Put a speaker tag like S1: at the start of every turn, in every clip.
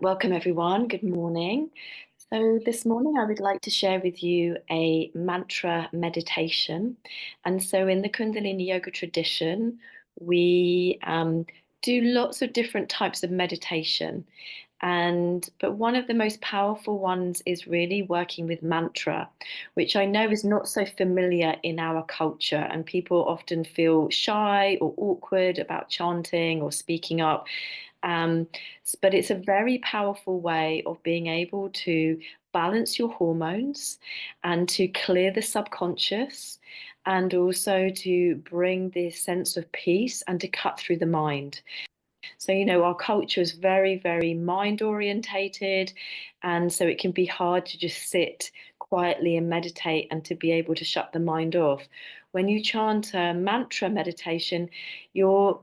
S1: Welcome, everyone. Good morning. So, this morning I would like to share with you a mantra meditation. And so, in the Kundalini Yoga tradition, we do lots of different types of meditation. But one of the most powerful ones is really working with mantra, which I know is not so familiar in our culture. And people often feel shy or awkward about chanting or speaking up. Um, but it's a very powerful way of being able to balance your hormones and to clear the subconscious and also to bring this sense of peace and to cut through the mind. So, our culture is very, very mind orientated. And so it can be hard to just sit quietly and meditate and to be able to shut the mind off. When you chant a mantra meditation, you're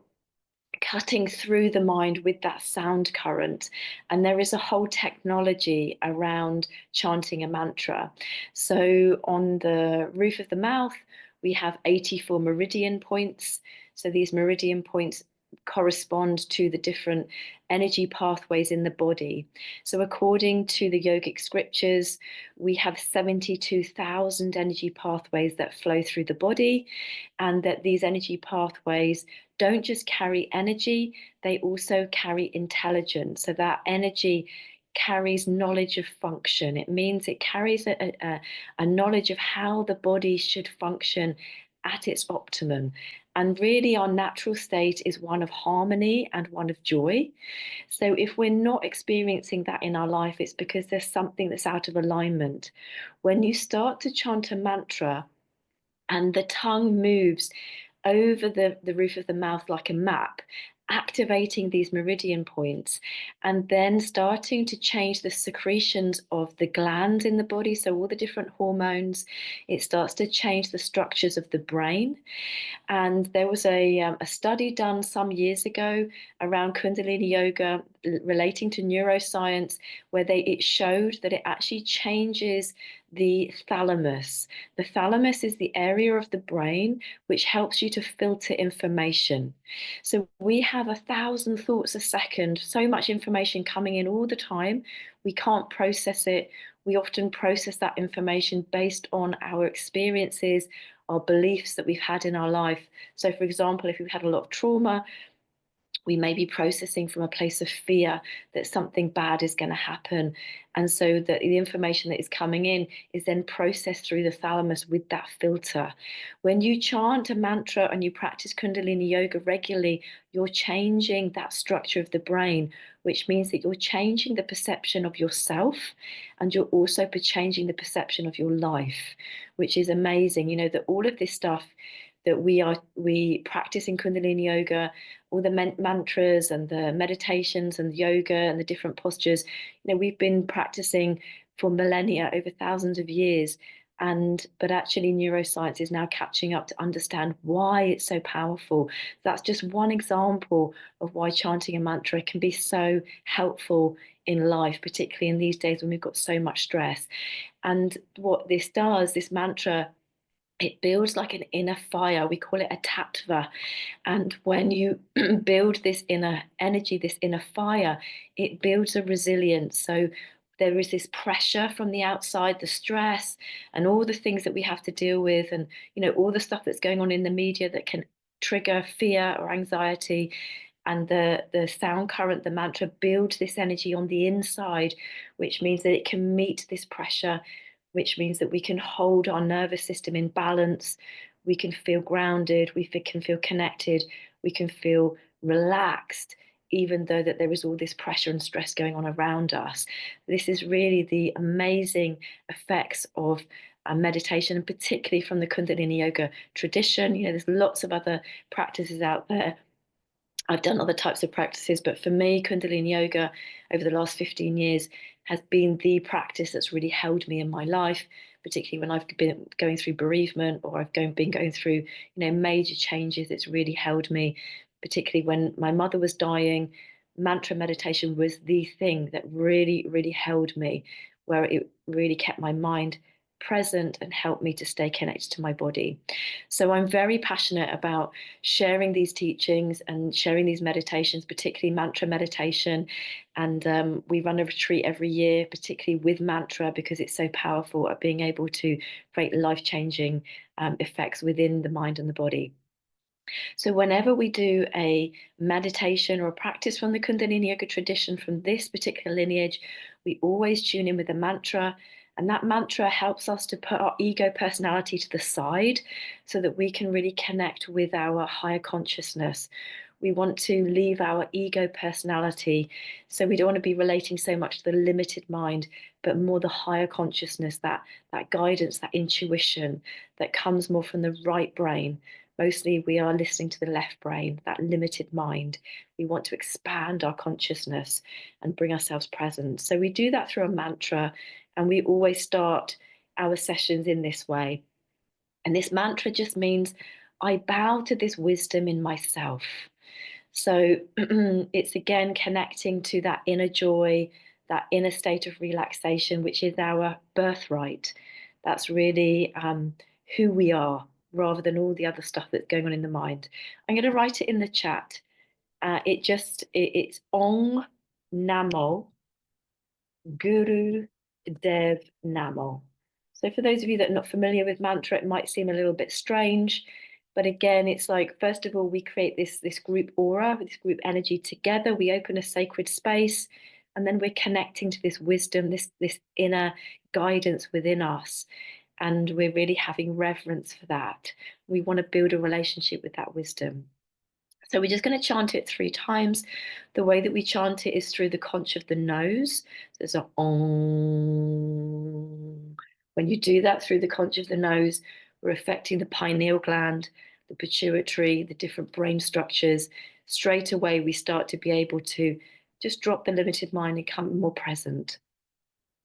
S1: cutting through the mind with that sound current. And there is a whole technology around chanting a mantra. So on the roof of the mouth, we have 84 meridian points. So these meridian points correspond to the different energy pathways in the body. So, according to the yogic scriptures, we have 72,000 energy pathways that flow through the body, and that these energy pathways don't just carry energy, they also carry intelligence. So, that energy carries knowledge of function. It means it carries a knowledge of how the body should function at its optimum. And really, our natural state is one of harmony and one of joy. So, if we're not experiencing that in our life, it's because there's something that's out of alignment. When you start to chant a mantra and the tongue moves over the roof of the mouth like a map, activating these meridian points, and then starting to change the secretions of the glands in the body. So, all the different hormones, it starts to change the structures of the brain. And there was a study done some years ago around Kundalini yoga relating to neuroscience, where it showed that it actually changes the thalamus. The thalamus is the area of the brain which helps you to filter information. So we have 1,000 thoughts a second, so much information coming in all the time. We can't process it. We often process that information based on our experiences, our beliefs that we've had in our life. So, for example, if we've had a lot of trauma, we may be processing from a place of fear that something bad is going to happen. And so that the information that is coming in is then processed through the thalamus with that filter. When you chant a mantra and you practice Kundalini yoga regularly, you're changing that structure of the brain, which means that you're changing the perception of yourself and you're also changing the perception of your life, which is amazing. That all of this stuff that we practice in Kundalini yoga, all the mantras and the meditations and the yoga and the different postures, we've been practicing for millennia, over thousands of years. But actually neuroscience is now catching up to understand why it's so powerful. That's just one example of why chanting a mantra can be so helpful in life, particularly in these days when we've got so much stress. And what this does, this mantra, it builds like an inner fire. We call it a tattva. And when you build this inner energy, this inner fire, it builds a resilience. So there is this pressure from the outside, the stress and all the things that we have to deal with, and all the stuff that's going on in the media that can trigger fear or anxiety. And the sound current, the mantra, builds this energy on the inside, which means that it can meet this pressure, which means that we can hold our nervous system in balance, we can feel grounded, we can feel connected, we can feel relaxed, even though that there is all this pressure and stress going on around us. This is really the amazing effects of meditation, and particularly from the Kundalini yoga tradition. There's lots of other practices out there. I've done other types of practices, but for me, Kundalini yoga over the last 15 years has been the practice that's really held me in my life, particularly when I've been going through bereavement or been going through, major changes. It's really held me, particularly when my mother was dying. Mantra meditation was the thing that really, really held me, where it really kept my mind present and help me to stay connected to my body. So I'm very passionate about sharing these teachings and sharing these meditations, particularly mantra meditation. And we run a retreat every year, particularly with mantra, because it's so powerful at being able to create life-changing effects within the mind and the body. So, whenever we do a meditation or a practice from the Kundalini Yoga tradition from this particular lineage, we always tune in with a mantra. And that mantra helps us to put our ego personality to the side so that we can really connect with our higher consciousness. We want to leave our ego personality. So we don't want to be relating so much to the limited mind, but more the higher consciousness, that guidance, that intuition that comes more from the right brain. Mostly we are listening to the left brain, that limited mind. We want to expand our consciousness and bring ourselves present. So we do that through a mantra, and we always start our sessions in this way. And this mantra just means I bow to this wisdom in myself. So it's again connecting to that inner joy, that inner state of relaxation, which is our birthright. That's really who we are, rather than all the other stuff that's going on in the mind. I'm going to write it in the chat. It's Ong Namo Guru Dev Namo. So for those of you that are not familiar with mantra, it might seem a little bit strange. But again, it's like, first of all, we create this group aura, this group energy together. We open a sacred space, and then we're connecting to this wisdom, this inner guidance within us. And we're really having reverence for that. We want to build a relationship with that wisdom. So we're just going to chant it 3 times. The way that we chant it is through the conch of the nose. There's a Om. When you do that through the conch of the nose, we're affecting the pineal gland, the pituitary, the different brain structures. Straight away, we start to be able to just drop the limited mind and come more present.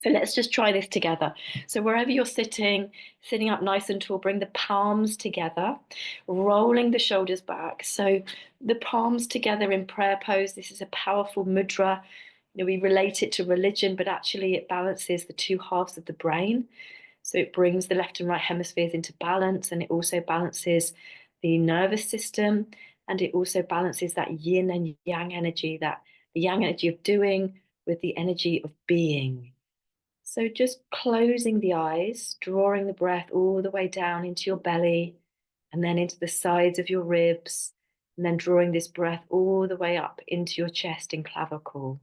S1: So let's just try this together. So wherever you're sitting, sitting up nice and tall, bring the palms together, rolling the shoulders back. So the palms together in prayer pose. This is a powerful mudra. We relate it to religion, but actually it balances the two halves of the brain. So it brings the left and right hemispheres into balance, and it also balances the nervous system, and it also balances that yin and yang energy, that the yang energy of doing with the energy of being. So just closing the eyes, drawing the breath all the way down into your belly and then into the sides of your ribs, and then drawing this breath all the way up into your chest and clavicle.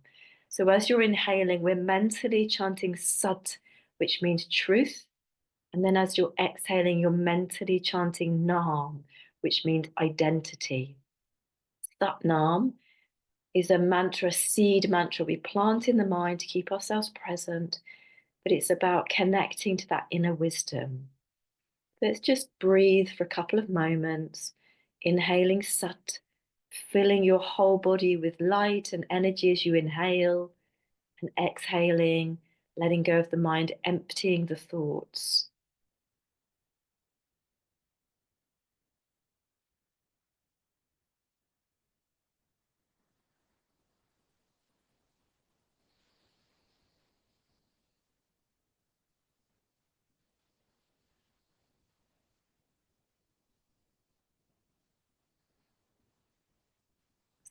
S1: So as you're inhaling, we're mentally chanting Sat, which means truth. And then as you're exhaling, you're mentally chanting Nam, which means identity. Sat Nam is a mantra, seed mantra we plant in the mind to keep ourselves present, but it's about connecting to that inner wisdom. Let's just breathe for a couple of moments, inhaling Sat, filling your whole body with light and energy as you inhale, and exhaling, letting go of the mind, emptying the thoughts.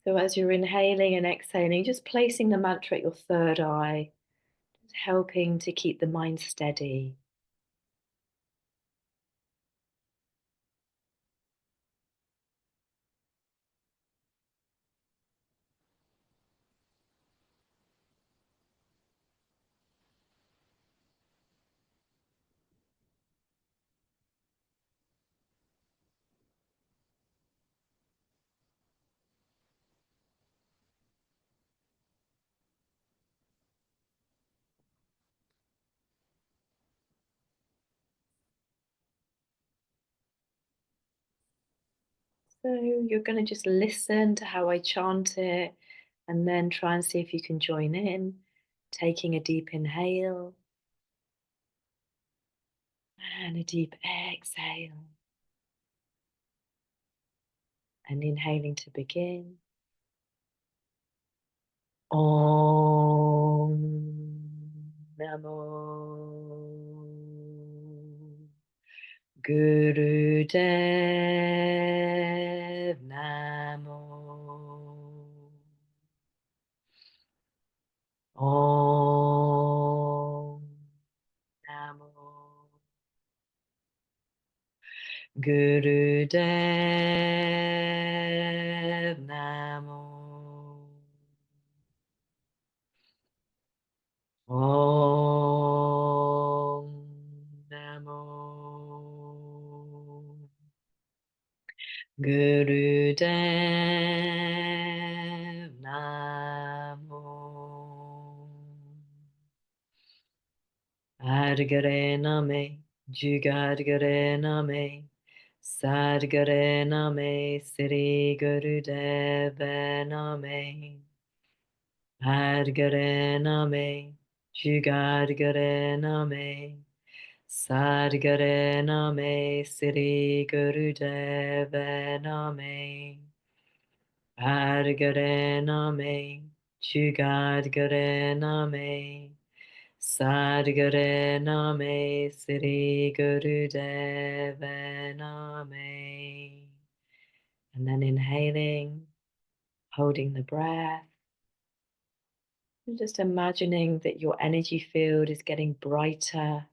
S1: So as you're inhaling and exhaling, just placing the mantra at your third eye, just helping to keep the mind steady. So you're going to just listen to how I chant it and then try and see if you can join in, taking a deep inhale and a deep exhale, and inhaling to begin. Om Namo Gurudev Namo. Om Namo. Gurudev Namo. Om Namo. Gurudev Namo. Adgare Name, Jugadgare Name, Sadgare Name, Sri Gurudev Name. Adgare Name, Jugadgare Name, Sadgare Name, Sri Gurudev Name. Adgare Name, Jugadgare Name, Sadgare Name, Sri Gurudev Name. And then inhaling, holding the breath, and just imagining that your energy field is getting brighter,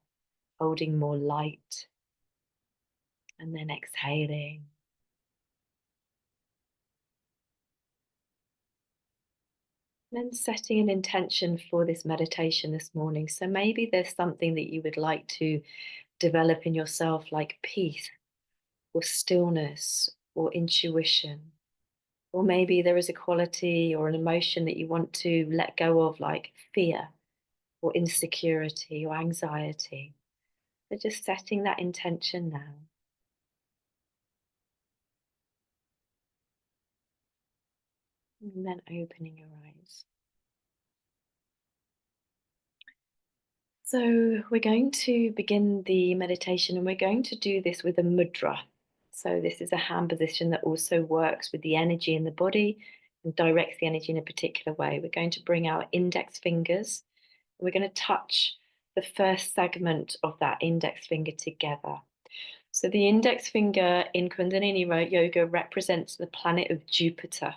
S1: holding more light, and then exhaling. Then setting an intention for this meditation this morning. So maybe there's something that you would like to develop in yourself, like peace or stillness or intuition. Or maybe there is a quality or an emotion that you want to let go of, like fear or insecurity or anxiety. So just setting that intention now. And then opening your eyes. So we're going to begin the meditation, and we're going to do this with a mudra. So this is a hand position that also works with the energy in the body and directs the energy in a particular way. We're going to bring our index fingers. We're going to touch the first segment of that index finger together. So the index finger in Kundalini yoga represents the planet of Jupiter.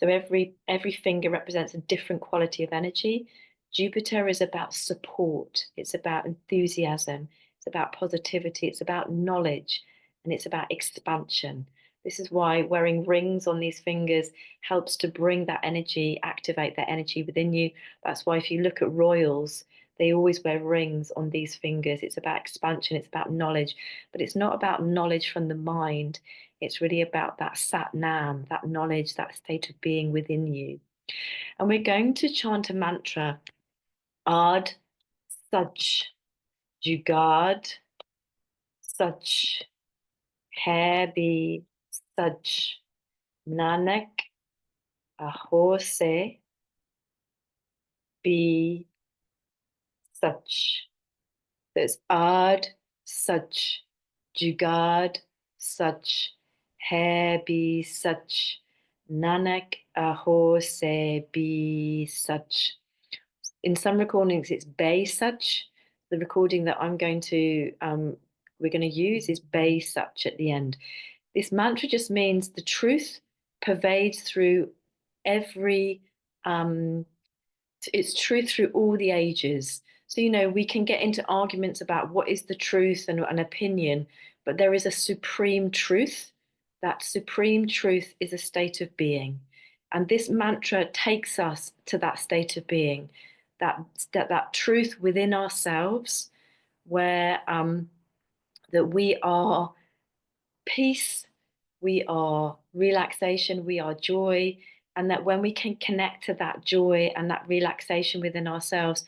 S1: So every finger represents a different quality of energy. Jupiter is about support, it's about enthusiasm, it's about positivity, it's about knowledge, and it's about expansion. This is why wearing rings on these fingers helps to bring that energy, activate that energy within you. That's why if you look at royals, they always wear rings on these fingers. It's about expansion, it's about knowledge, but it's not about knowledge from the mind. It's really about that sat nam, that knowledge, that state of being within you. And we're going to chant a mantra, Ad, Sach, Jugad, Sach, Hai Be, Sach, Nanak, Aho Se, Be, Sach. There's Ad, Sach, Jugad, Sach, Hai Be, Sach, Nanak, Aho Se, Be, Sach. In some recordings, it's Bay Such. The recording that we're going to use is Bay Such at the end. This mantra just means the truth pervades through every, it's truth through all the ages. So, we can get into arguments about what is the truth and an opinion, but there is a supreme truth. That supreme truth is a state of being. And this mantra takes us to that state of being, that truth within ourselves, where that we are peace, we are relaxation, we are joy, and that when we can connect to that joy and that relaxation within ourselves,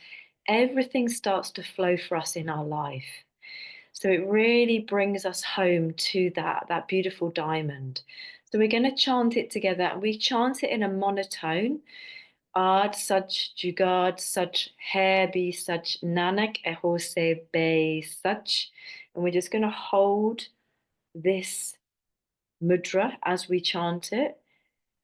S1: everything starts to flow for us in our life. So it really brings us home to that beautiful diamond. So we're going to chant it together, and we chant it in a monotone. Ad Sach Jugad Sach Hai Be Sach Nanak Eho Se Be Sach. And we're just going to hold this mudra as we chant it,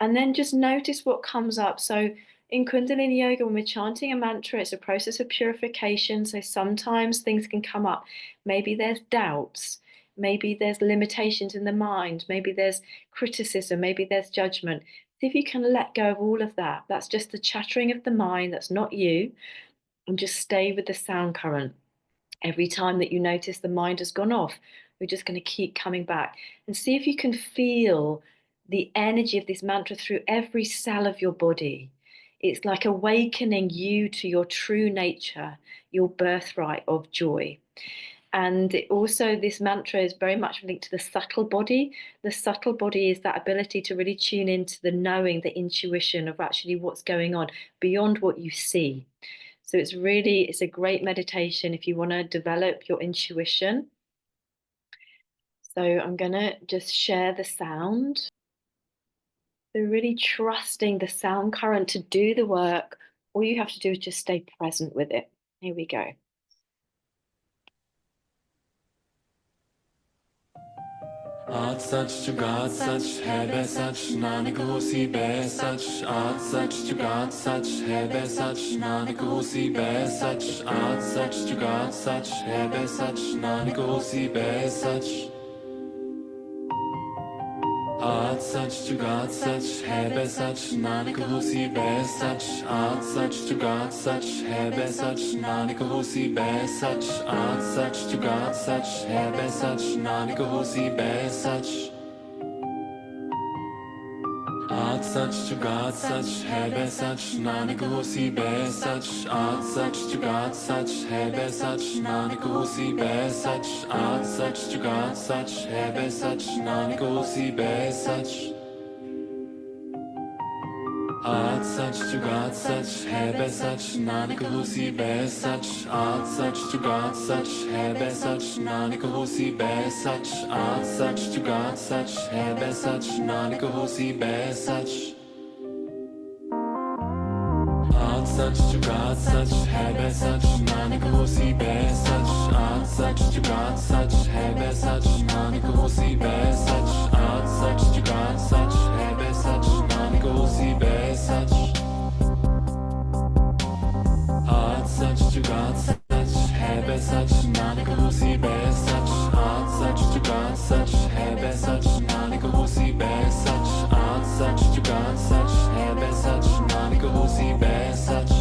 S1: and then just notice what comes up. So in Kundalini Yoga, when we're chanting a mantra, it's a process of purification. So sometimes things can come up. Maybe there's doubts. maybe there's limitations in the mind, maybe there's criticism, maybe there's judgment. See if you can let go of all of that. That's just the chattering of the mind, that's not you, and just stay with the sound current. Every time that you notice the mind has gone off, we're just going to keep coming back and see if you can feel the energy of this mantra through every cell of your body. It's like awakening you to your true nature, your birthright of joy. And also, this mantra is very much linked to the subtle body. The subtle body is that ability to really tune into the knowing, the intuition of actually what's going on beyond what you see. So it's a great meditation if you want to develop your intuition. So I'm going to just share the sound. So really trusting the sound current to do the work. All you have to do is just stay present with it. Here we go.
S2: Art such to God such, Hebe such, Nanak Hosi Be such, Art such to God such, Hebe such, Nanak Hosi Be such, Art such to God such, Hebe such, Nanak Hosi Be such. Art such to God such, Hebe such, Nanak Hosi Be such, Art such to God such, Hebe such, Nanak Hosi Be such, Art such to God such, Hebe such, Nanak Hosi Be such. Art such to God such, Hebe such, Nanak Hosi Be such, Art such to God such, Hebe such, Nanak Hosi Be such, Art such to God such, Hebe such, Nanak Hosi Be such. Art such to God such, Hebe such, Nanak Hosi Be such, Art such to God such, Hebe such, Nanak Hosi Be such, Art such to God such, Hebe such, Nanak Hosi Be such. Art such to God such, Hebe such, Nanak Hosi Be such, Art such to God such, Hebe such, Nanak Hosi Be such, Art such to God such, Hebe such, Nanak Hosi Be such. Art such to God such, Hebe such, Nanak Hosi Be such, Art such to God such, Hebe such, Nanak Hosi Be such, Art such to God such, Hebe such, Nanak Hosi Be such. Art such to God such, Hebe such, Nanak Hosi Be such, Art such to God such, Hebe such, Nanak Hosi Be such, Art such to God such, Hebe such, Nanak Hosi Be such.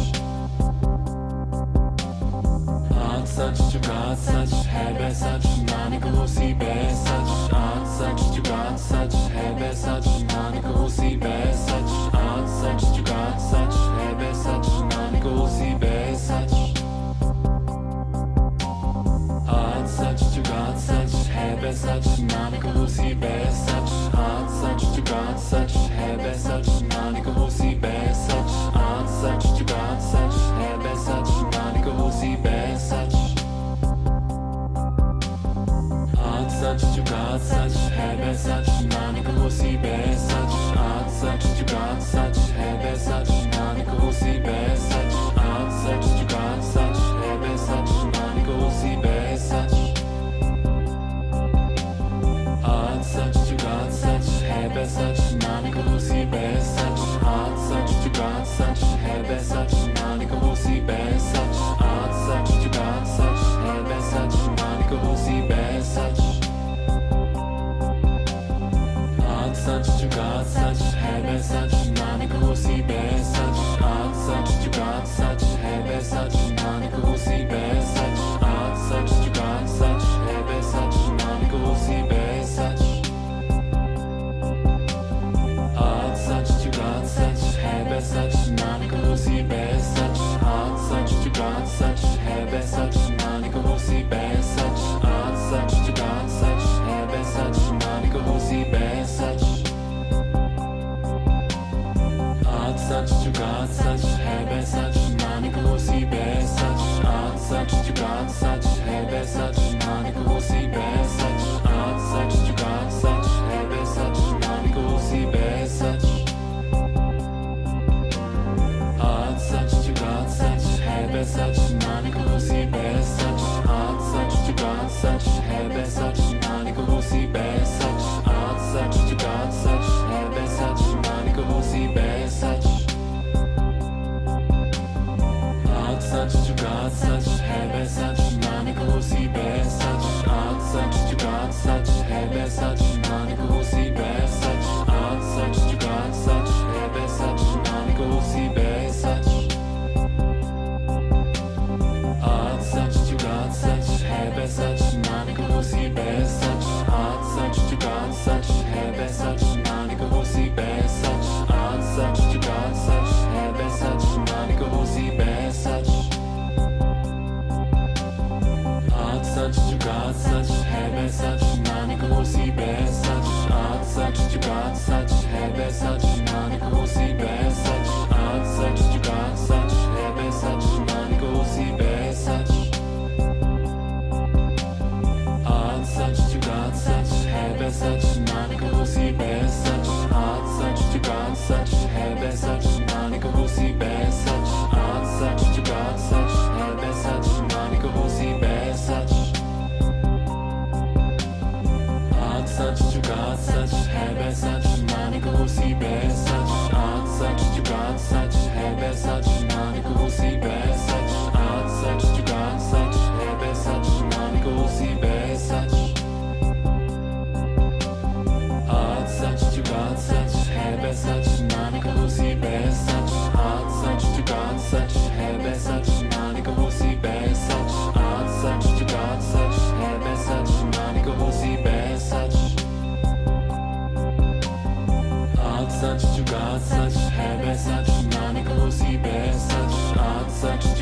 S2: Art such to God such, Hebe such, Nanak Hosi Be such, Art such to God such, Hebe such, Nanak Hosi Be such, Art such to God such, Hebe such, Nanak Hosi Be such. Art such to God such, Hebe such, Nanak Hosi Be such, Art such to God such, Hebe such, Nanak Hosi Be such, Art such to God such, Hebe such, Nanak Hosi Be such. Art such to God such, Hebe such, Nanak Hosi Be such, Art such to God such, Hebe such, Nanak Hosi Be such, Art such to God such, Hebe such, Nanak Hosi Be such. Art such to God such, Hebe such, Nanak Hosi Be such, Art such to God such, Hebe such, Nanak Hosi Be such, Art such to God such, Hebe such, Nanak Hosi Be such. Art such to God such, Hebe such, Nanak Hosi Be such, Art such to God such, Hebe such, Nanak Hosi Be such, Art such to God such, Hebe such, Nanak Hosi Be such. Art such to God such, Hebe such, Nanak Hosi Be such, Art such to God such, Hebe such, Nanak Hosi Be such, Art such to God such, Hebe such, Nanak Hosi Be such. Art such to God such, Hebe such, Nanak Hosi Be such, Art such to God such, Hebe such, Nanak Hosi Be such, Art such to God such, Hebe such, Nanak Hosi Be such. Art such to God such, Hebe such, Nanak Hosi Be such, Art such to God such,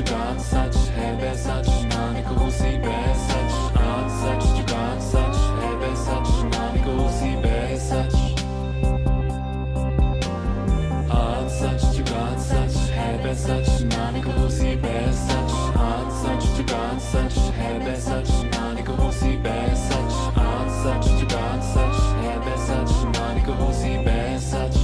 S2: jugaad sach, hebe sach, nanikosi be sach, aad sach, jugaad sach, hebe sach, nanikosi be sach. Aad sach, jugaad sach, hebe sach, nanikosi be sach, aad sach, jugaad sach, hebe sach, nanikosi be sach, aad sach, jugaad sach, hebe sach, nanikosi be sach.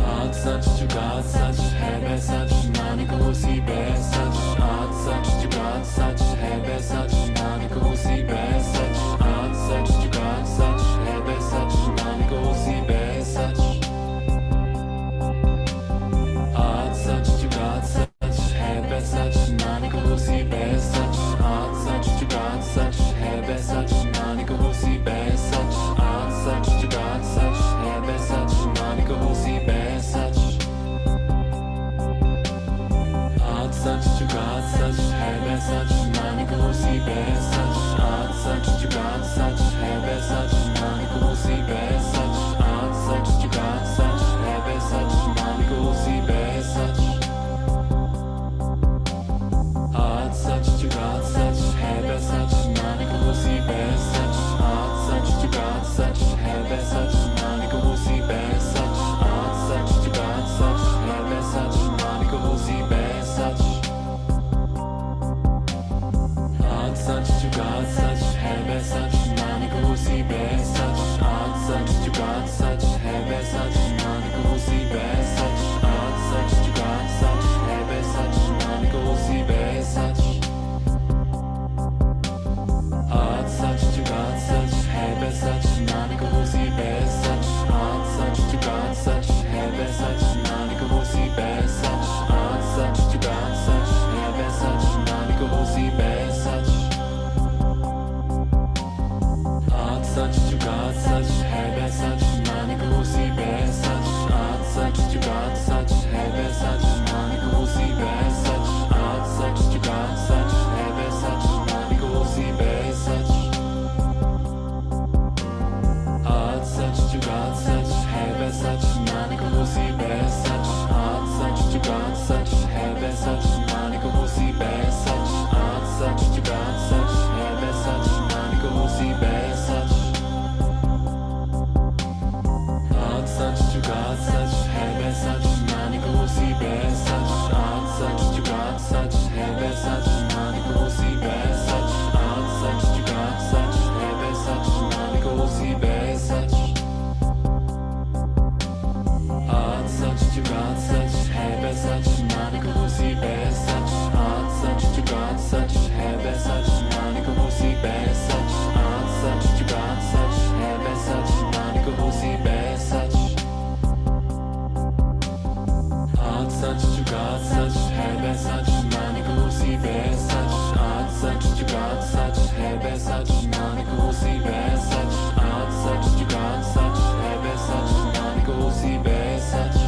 S2: Aad sach, jugaad sach, hebe sach, nanikosi be sach, aad sach, jugaad sach, hebe sach, nanikosi be sach, aad sach, jugaad sach, hebe sach, nanikosi be sach. Aad sach, jugaad sach, hebe sach, nanikosi be sach, aad sach, jugaad sach, hebe sach, nanikosi be sach, aad sach, jugaad sach, hebe sach, nanikosi be sach. Aad sach, jugaad sach, hebe sach, nanikosi be sach, aad sach, jugaad sach, hebe sach, nanikosi be sach, aad sach, jugaad sach, hebe sach, nanikosi be sach. Aad sach, jugaad sach, hebe sach, nanikosi be sach, aad sach, jugaad sach, hebe sach, nanikosi be sach, aad sach, jugaad sach, hebe sach, nanikosi be sach. Aad sach, jugaad sach, hebe sach, nanikosi be sach, aad sach, jugaad sach, hebe sach, nanikosi be sach, aad sach, jugaad sach, hebe sach, nanikosi be sach. Aad sach, jugaad sach, hebe sach, nanikosi be sach, aad sach, jugaad sach, hebe sach, nanikosi be sach, aad sach, jugaad sach, hebe sach, nanikosi be sach. Aad sach, jugaad sach, hebe sach, nanikosi be sach, aad sach, jugaad sach, hebe sach, nanikosi be sach, aad sach, jugaad sach, hebe sach, nanikosi be sach. Aad sach, jugaad sach, hebe sach, nanikosi be sach, aad sach, jugaad sach, hebe sach, nanikosi be sach, aad sach, jugaad sach, hebe sach, nanikosi be sach. Aad sach, jugaad sach, hebe sach, nanikosi be sach, aad sach, jugaad sach, hebe sach, nanikosi be sach, aad sach, jugaad sach, hebe sach, nanikosi be sach. Aad sach, jugaad sach, hebe sach, nanikosi be sach, aad sach, jugaad sach, hebe sach, nanikosi be sach, aad sach, jugaad sach, hebe sach, nanikosi be sach. Aad sach, jugaad sach, hebe sach, nanikosi be sach, aad sach, jugaad sach, hebe sach, nanikosi be sach, aad sach, jugaad sach, hebe sach, nanikosi be sach.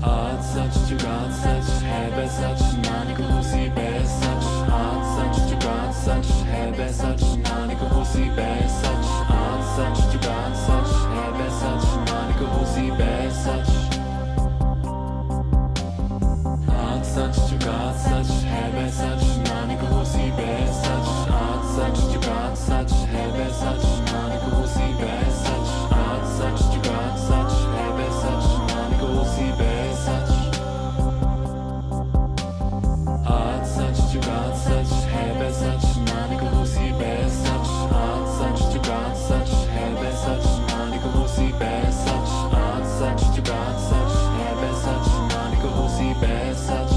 S2: Aad sach, jugaad sach, hebe sach, nanikosi be sach, aad sach, jugaad sach, hebe sach, nanikosi be sach, aad sach, jugaad sach, hebe sach, nanikosi be sach. Aad sach, jugaad sach, hebe sach, nanikosi be sach, aad sach, jugaad sach, hebe sach, nanikosi be sach, aad sach, jugaad sach, hebe sach, nanikosi be sach. Aad sach, jugaad sach, hebe sach, nanikosi be sach, aad sach, jugaad sach, hebe sach, nanikosi be sach, aad sach, jugaad sach, hebe sach, nanikosi be sach.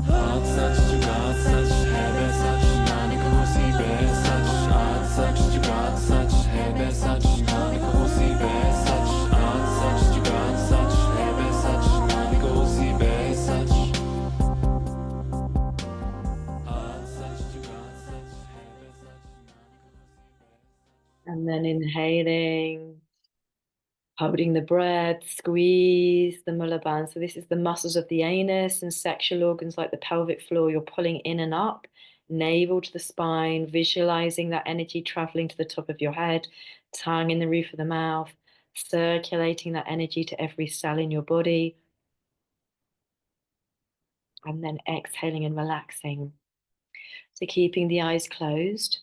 S2: Aad sach, jugaad sach, hebe sach, nanikosi be sach, aad sach, jugaad sach, hebe sach, nanikosi be sach, aad sach, jugaad sach, hebe sach, nanikosi be sach. Aad sach, jugaad sach, hebe sach, nanikosi be sach.
S1: And then inhaling, holding the breath, squeeze the mulla band. So this is the muscles of the anus and sexual organs like the pelvic floor. You're pulling in and up, navel to the spine, visualizing that energy traveling to the top of your head, tongue in the roof of the mouth, circulating that energy to every cell in your body, and then exhaling and relaxing. So keeping the eyes closed,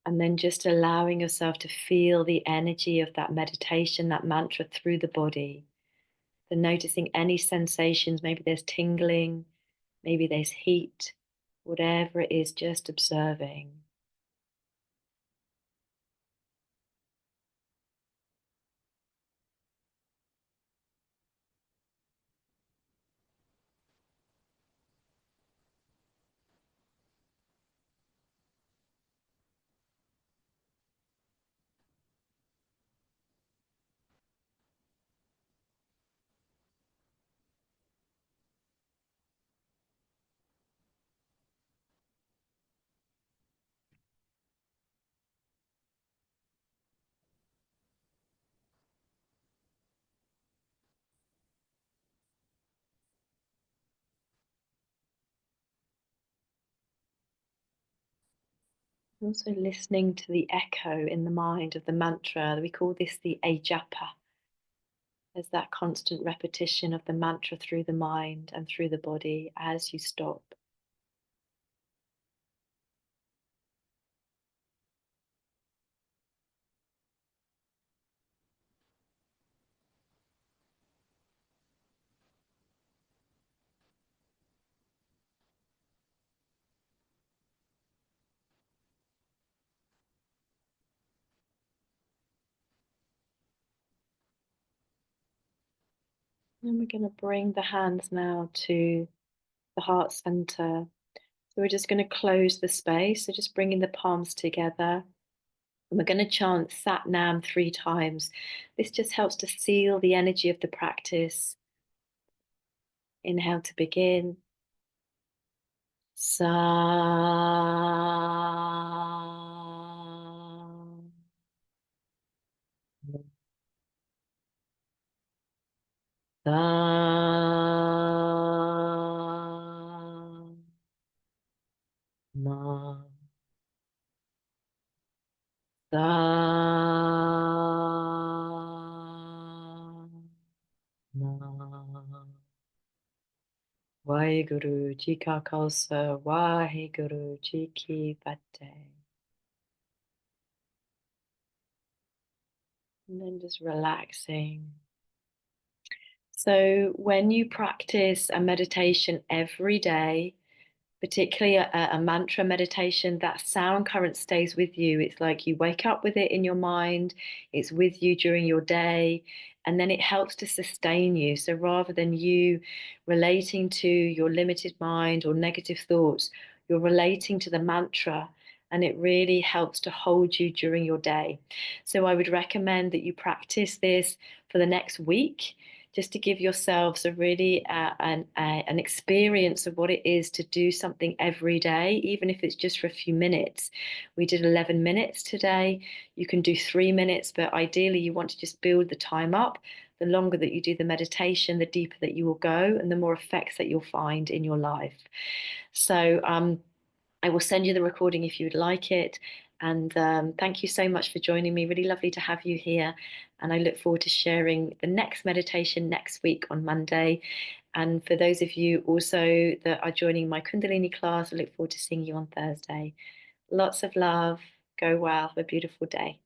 S1: and then just allowing yourself to feel the energy of that meditation, that mantra through the body. So noticing any sensations, maybe there's tingling, maybe there's heat, whatever it is, just observing. Also listening to the echo in the mind of the mantra. We call this the ajapa. There's that constant repetition of the mantra through the mind and through the body as you stop. And we're going to bring the hands now to the heart center. So we're just going to close the space. So just bringing the palms together. And we're going to chant Sat Nam 3 times. This just helps to seal the energy of the practice. Inhale to begin. Sa. Sa. Ma. Sa. Ma. Waheguru Ji Ka Khalsa, Waheguru Ji Ki Fateh. And then just relaxing. So when you practice a meditation every day, particularly a mantra meditation, that sound current stays with you. It's like you wake up with it in your mind, it's with you during your day, and then it helps to sustain you. So rather than you relating to your limited mind or negative thoughts, you're relating to the mantra. And it really helps to hold you during your day. So I would recommend that you practice this for the next week, just to give yourselves a really an experience of what it is to do something every day, even if it's just for a few minutes. We did 11 minutes today. You can do 3 minutes, but ideally you want to just build the time up. The longer that you do the meditation, the deeper that you will go and the more effects that you'll find in your life. So I will send you the recording if you would like it. And thank you so much for joining me. Really lovely to have you here. And I look forward to sharing the next meditation next week on Monday. And for those of you also that are joining my Kundalini class, I look forward to seeing you on Thursday. Lots of love. Go well. Have a beautiful day.